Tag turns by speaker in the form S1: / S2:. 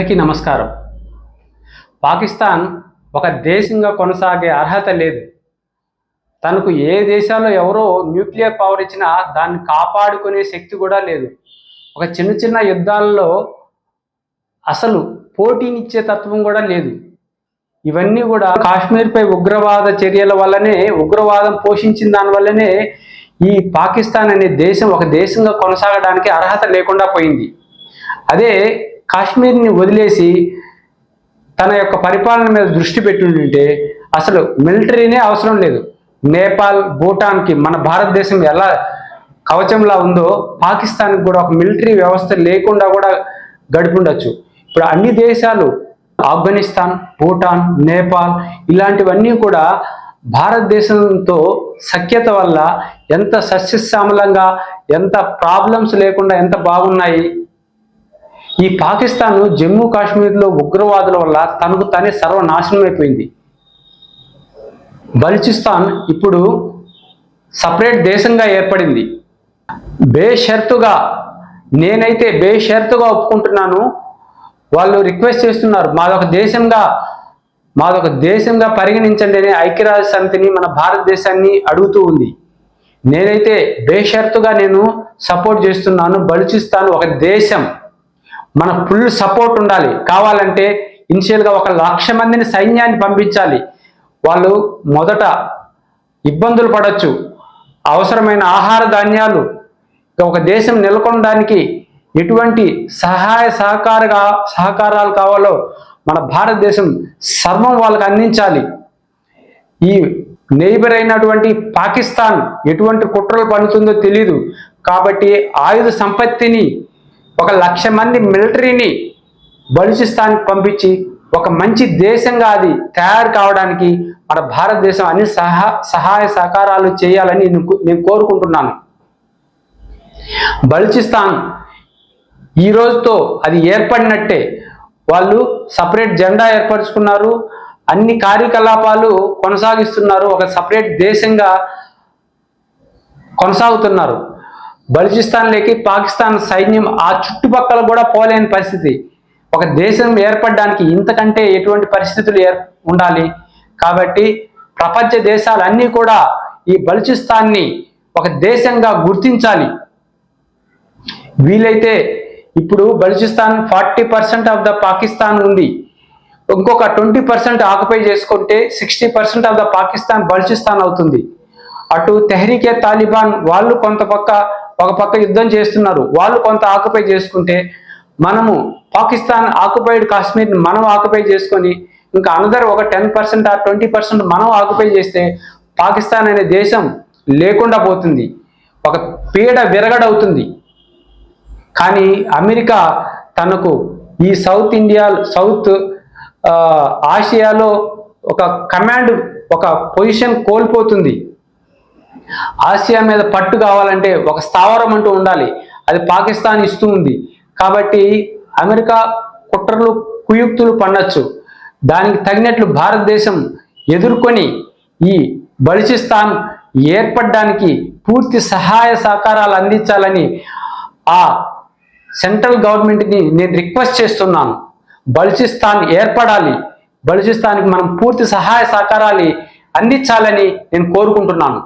S1: అందరికీ నమస్కారం. పాకిస్తాన్ ఒక దేశంగా కొనసాగే అర్హత లేదు. తనకు ఏ దేశాల్లో ఎవరో న్యూక్లియర్ పవర్ ఇచ్చినా దాన్ని కాపాడుకునే శక్తి కూడా లేదు. ఒక చిన్న చిన్న యుద్ధాల్లో అసలు పోటీనిచ్చే తత్వం కూడా లేదు. ఇవన్నీ కూడా కాశ్మీర్పై ఉగ్రవాద చర్యల వల్లనే, ఉగ్రవాదం పోషించిన దానివల్లనే ఈ పాకిస్తాన్ అనే దేశం ఒక దేశంగా కొనసాగడానికి అర్హత లేకుండా పోయింది. అదే కాశ్మీర్ని వదిలేసి తన యొక్క పరిపాలన మీద దృష్టి పెట్టుంటే అసలు మిలిటరీనే అవసరం లేదు. నేపాల్, భూటాన్కి మన భారతదేశం ఎలా కవచంలా ఉందో పాకిస్తాన్కి కూడా ఒక మిలిటరీ వ్యవస్థ లేకుండా కూడా గడిపుండొచ్చు. ఇప్పుడు అన్ని దేశాలు ఆఫ్ఘనిస్తాన్, భూటాన్, నేపాల్ ఇలాంటివన్నీ కూడా భారతదేశంతో సఖ్యత వల్ల ఎంత సస్యశ్యామలంగా, ఎంత ప్రాబ్లమ్స్ లేకుండా ఎంత బాగున్నాయి. ఈ పాకిస్తాన్ జమ్మూ కాశ్మీర్లో ఉగ్రవాదుల వల్ల తనకు తనే సర్వనాశనం అయిపోయింది. బలూచిస్తాన్ ఇప్పుడు సపరేట్ దేశంగా ఏర్పడింది. బేషరతుగా నేనైతే బేషరతుగా ఒప్పుకుంటున్నాను. వాళ్ళు రిక్వెస్ట్ చేస్తున్నారు, మాదొక దేశంగా పరిగణించండి అని ఐక్యరాజ్య సమితిని, మన భారతదేశాన్ని అడుగుతూ ఉంది. నేనైతే బేషరతుగా సపోర్ట్ చేస్తున్నాను. బలూచిస్తాన్ ఒక దేశం, మన ఫుల్ సపోర్ట్ ఉండాలి. కావాలంటే ఇనిషియల్గా 1,00,000 మందిని సైన్యాన్ని పంపించాలి. వాళ్ళు మొదట ఇబ్బందులు పడవచ్చు. అవసరమైన ఆహార ధాన్యాలు, ఒక దేశం నెలకొనడానికి ఎటువంటి సహకారాలు కావాలో మన భారతదేశం సర్వం వాళ్ళకి అందించాలి. ఈ నైబర్ అయినటువంటి పాకిస్తాన్ ఎటువంటి కుట్రలు పన్నుతుందో తెలియదు. కాబట్టి ఆయుధ సంపత్తిని, 1,00,000 మంది మిలిటరీని బలూచిస్తాన్కి పంపించి ఒక మంచి దేశంగా అది తయారు కావడానికి మన భారతదేశం అన్ని సహాయ సహకారాలు చేయాలని నేను కోరుకుంటున్నాను. బలూచిస్తాన్ ఈ రోజుతో అది ఏర్పడినట్టే. వాళ్ళు సపరేట్ జెండా ఏర్పరచుకున్నారు, అన్ని కార్యకలాపాలు కొనసాగిస్తున్నారు, ఒక సపరేట్ దేశంగా కొనసాగుతున్నారు. బలూచిస్తాన్లోకి పాకిస్తాన్ సైన్యం ఆ చుట్టుపక్కల కూడా పోలేని పరిస్థితి. ఒక దేశం ఏర్పడడానికి ఇంతకంటే ఎటువంటి పరిస్థితులు ఉండాలి. కాబట్టి ప్రపంచ దేశాలన్నీ కూడా ఈ బలూచిస్తాన్ని ఒక దేశంగా గుర్తించాలి. వీలైతే ఇప్పుడు బలూచిస్తాన్ 40% ఆఫ్ ద పాకిస్తాన్ ఉంది. ఇంకొక 20% ఆక్యుపై చేసుకుంటే 60% ఆఫ్ ద పాకిస్తాన్ బలూచిస్తాన్ అవుతుంది. అటు తెహ్రీకే తాలిబాన్ వాళ్ళు ఒక పక్క యుద్ధం చేస్తున్నారు, వాళ్ళు కొంత ఆక్యుపై చేసుకుంటే మనము పాకిస్తాన్ ఆక్యుపైడ్ కాశ్మీర్ని మనం ఆక్యుపై చేసుకొని ఇంకా అనదర్ ఒక 10% ఆ 20% మనం ఆక్యుపై చేస్తే పాకిస్తాన్ అనే దేశం లేకుండా పోతుంది, ఒక పీడ విరగడవుతుంది. కానీ అమెరికా తనకు ఈ సౌత్ ఆసియాలో ఒక కమాండ్, ఒక పొజిషన్ కోల్పోతుంది. ఆసియా మీద పట్టు కావాలంటే ఒక స్థావరం అంటూ ఉండాలి, అది పాకిస్తాన్ ఇస్తూ ఉంది. కాబట్టి అమెరికా కుట్రలు, కుయుక్తులు పన్నచ్చు. దానికి తగినట్లు భారతదేశం ఎదుర్కొని ఈ బలూచిస్తాన్ ఏర్పడడానికి పూర్తి సహాయ సహకారాలు అందించాలని ఆ సెంట్రల్ గవర్నమెంట్ని నేను రిక్వెస్ట్ చేస్తున్నాను. బలూచిస్తాన్ ఏర్పడాలి, బలూచిస్తాన్కి మనం పూర్తి సహాయ సహకారాలు అందించాలని నేను కోరుకుంటున్నాను.